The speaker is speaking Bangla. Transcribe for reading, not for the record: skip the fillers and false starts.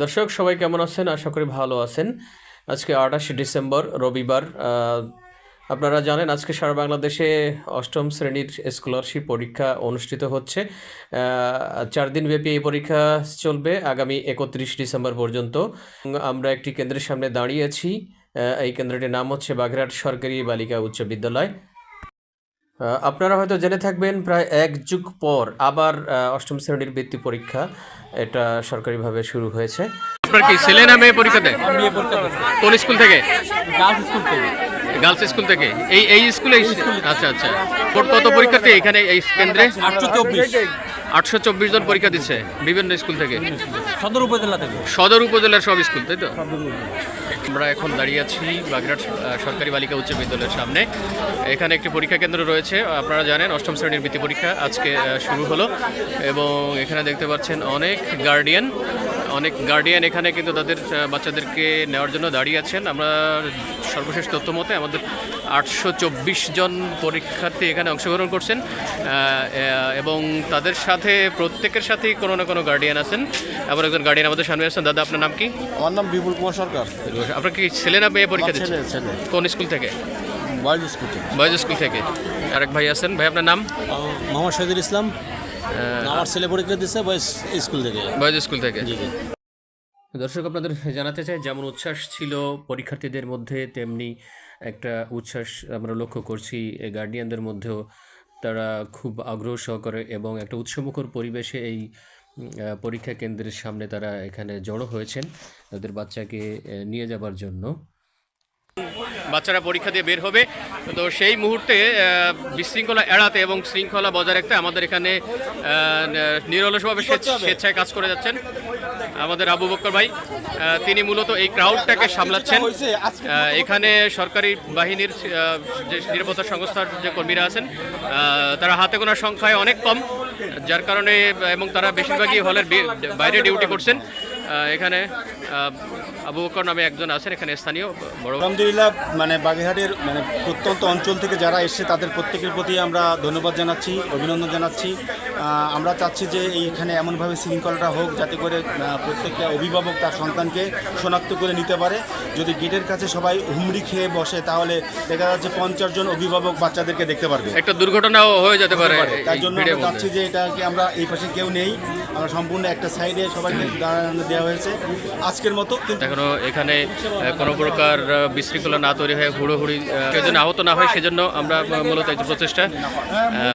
দর্শক সবাই কেমন আছেন? আশা করি ভালো আছেন। আজকে ২৮ ডিসেম্বর রবিবার। আপনারা জানেন আজকে সারা বাংলাদেশে অষ্টম শ্রেণীর স্কলারশিপ পরীক্ষা অনুষ্ঠিত হচ্ছে। ৪ দিনব্যাপী এই পরীক্ষা চলবে আগামী ৩১ ডিসেম্বর পর্যন্ত। আমরা একটি কেন্দ্রের সামনে দাঁড়িয়ে আছি। এই কেন্দ্রটির নাম হচ্ছে বাগেরহাট সরকারি বালিকা উচ্চ বিদ্যালয়। আপনারা হয়তো জেনে থাকবেন প্রায় ১ যুগ পর আবার অষ্টম শ্রেণীর বৃত্তি পরীক্ষা এটা সরকারিভাবে শুরু হয়েছে। আপনার কি ছেলে না মেয়ে পরীক্ষা দেয়? কোন স্কুল থেকে? গার্লস স্কুল থেকে। এই স্কুলে? আচ্ছা আচ্ছা। মোট কত পরীক্ষার্থী এখানে এই কেন্দ্রে? ৮২৪ জন পরীক্ষা দিচ্ছে বিভিন্ন স্কুল থেকে, সদর উপজেলার সব স্কুল, তাই তো? আমরা এখন দাঁড়িয়ে আছি বাগেরহাট সরকারি বালিকা উচ্চ বিদ্যালয়ের সামনে। এখানে একটি পরীক্ষা কেন্দ্র রয়েছে। আপনারা জানেন অষ্টম শ্রেণীর বৃত্তি পরীক্ষা আজকে শুরু হলো এবং এখানে দেখতে পাচ্ছেন অনেক গার্ডিয়ান এখানে কিন্তু তাদের বাচ্চাদেরকে নেওয়ার জন্য দাঁড়িয়ে আছেন। আমরা সর্বশেষ তথ্য মতে আমাদের ৮২৪ জন পরীক্ষার্থী এখানে অংশগ্রহণ করছেন এবং তাদের সাথে প্রত্যেকের সাথেই কোনো না কোনো গার্ডিয়ান আছেন। আবার একজন গার্ডিয়ান আমাদের সামনে আছেন। দাদা, আপনার নাম কি? আমার নাম বিপুল কুমার সরকার। আপনার কি ছেলে না মেয়ে পরীক্ষা দিচ্ছেন? কোন স্কুল থেকে? বয়েজ স্কুল থেকে। আরেক ভাই আছেন। ভাই, আপনার নাম? মোহাম্মদ শহীদুল ইসলাম। আমার ছেলে পরীক্ষা দিচ্ছে বয়েজ স্কুল থেকে। দর্শক, আপনাদের জানাতে চাই যেমন উচ্ছ্বাস ছিল পরীক্ষার্থীদের মধ্যে, তেমনি একটা উচ্ছ্বাস আমরা লক্ষ্য করছি গার্ডিয়ানদের মধ্যেও। তারা খুব আগ্রহ সহকারে এবং একটা উৎসমুখর পরিবেশে এই পরীক্ষা কেন্দ্রের সামনে তারা এখানে জড়ো হয়েছেন তাদের বাচ্চাকে নিয়ে যাবার জন্য। বাচ্চারা পরীক্ষা দিয়ে বের হবে, তো সেই মুহূর্তে বিশৃঙ্খলা এড়াতে এবং শৃঙ্খলা বজায় রাখতে আমাদের এখানে নিরলসভাবে স্বেচ্ছায় কাজ করে যাচ্ছেন আমাদের আবু বকর ভাই। তিনি মূলত এই ক্রাউডটাকে সামলাচ্ছেন। এখানে সরকারি বাহিনীর যে নিরাপত্তা সংস্থার যে কর্মীরা আছেন তারা হাতে গোনা সংখ্যায় অনেক কম, যার কারণে এবং তারা বেশিরভাগই হলের বাইরে ডিউটি করছেন। এখানে আবু বকর নামে একজন আছেন এখানে স্থানীয় বড়। আলহামদুলিল্লাহ, বাগেরহাটের প্রত্যন্ত অঞ্চল থেকে যারা এসছে তাদের প্রত্যেকের প্রতি আমরা ধন্যবাদ জানাচ্ছি, অভিনন্দন জানাচ্ছি। আমরা চাচ্ছি যে এইখানে এমনভাবে শৃঙ্খলাটা হোক যাতে করে প্রত্যেকটা অভিভাবক তার সন্তানকে শনাক্ত করে নিতে পারে। যদি গেটের কাছে সবাই হুমড়ি খেয়ে বসে তাহলে দেখা যাচ্ছে ৫০ জন অভিভাবক বাচ্চাদেরকে দেখতে পারবে, একটা দুর্ঘটনাও হয়ে যেতে পারে। তার জন্য আমরা চাচ্ছি যে এটাকে আমরা এই পাশে কেউ নেই, আমরা সম্পূর্ণ একটা সাইডে সবাইকে দাঁড়ানো দেওয়া হয়েছে আজকের মতো। কিন্তু এখনো এখানে কোনো প্রকার বিশৃঙ্খলা না তৈরি হয়, হুড়োহুড়ি কেউ যেন আহত না হয় সেজন্য আমরা মূলত একটা প্রচেষ্টা